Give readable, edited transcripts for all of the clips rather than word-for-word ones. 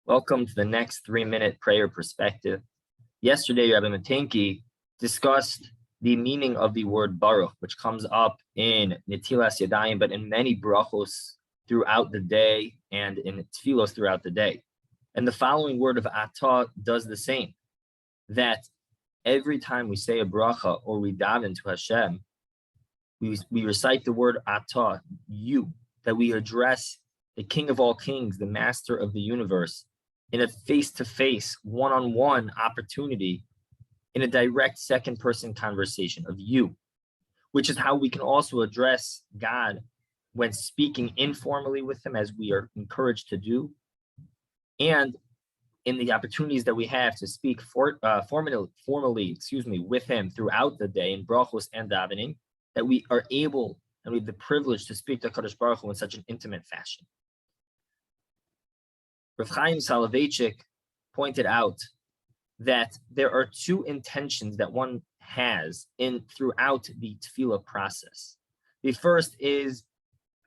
Welcome to the next 3-minute prayer perspective. Yesterday, Rabbi Matenki discussed the meaning of the word Baruch, which comes up in Netilas Yadayim, but in many brachos throughout the day and in tefillos throughout the day. And the following word of Atah does the same, that every time we say a bracha or we daven to Hashem, we recite the word Atah, you, that we address the King of all kings, the master of the universe, in a face-to-face, one-on-one opportunity, in a direct second-person conversation of you, which is how we can also address God when speaking informally with him, as we are encouraged to do, and in the opportunities that we have to speak formally with him throughout the day in brachos and davening, that we are able and we have the privilege to speak to Kadosh Baruch Hu in such an intimate fashion. Rav Chaim Soloveitchik pointed out that there are two intentions that one has throughout the tefillah process. The first is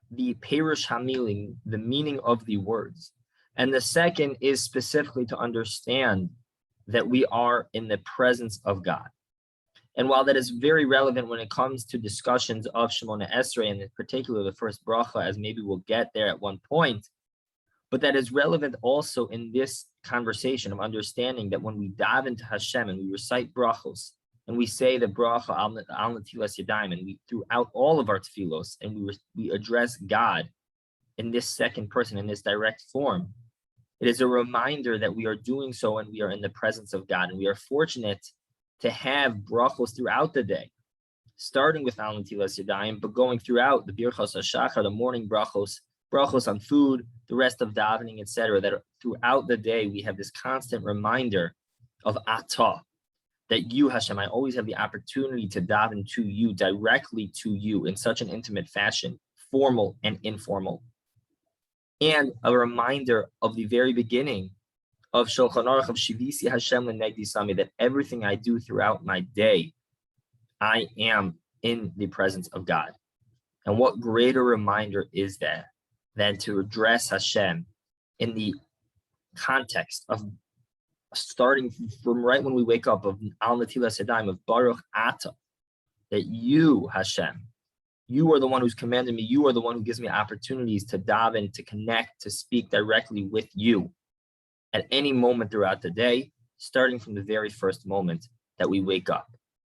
the Perush Hamilim, the meaning of the words. And the second is specifically to understand that we are in the presence of God. And while that is very relevant when it comes to discussions of Shemona Esrei, and in particular the first bracha, as maybe we'll get there at one point, but that is relevant also in this conversation of understanding that when we dive into Hashem and we recite brachos, and we say the bracha al netilas yadayim, and we throughout all of our tefillos, and we address God in this second person, in this direct form, it is a reminder that we are doing so and we are in the presence of God. And we are fortunate to have brachos throughout the day, starting with al netilas yadayim, but going throughout the birchos hashachar, the morning brachos on food, the rest of davening, etc., that throughout the day we have this constant reminder of Atah, that you, Hashem, I always have the opportunity to daven to you, directly to you, in such an intimate fashion, formal and informal. And a reminder of the very beginning of Shulchan Aruch, of Shivisi Hashem L'negdi Sami, that everything I do throughout my day, I am in the presence of God. And what greater reminder is that than to address Hashem in the context of starting from right when we wake up, of Al Netilas Yadayim, of Baruch Atah, that you, Hashem, you are the one who's commanded me, you are the one who gives me opportunities to daven, to connect, to speak directly with you at any moment throughout the day, starting from the very first moment that we wake up.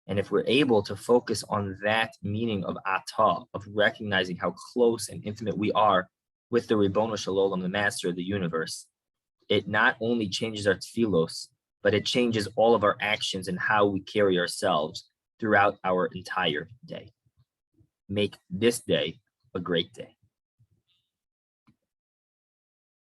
And if we're able to focus on that meaning of Atah, of recognizing how close and intimate we are with the Ribono Shel Olam, the master of the universe, it not only changes our tefillos, but it changes all of our actions and how we carry ourselves throughout our entire day. Make this day a great day.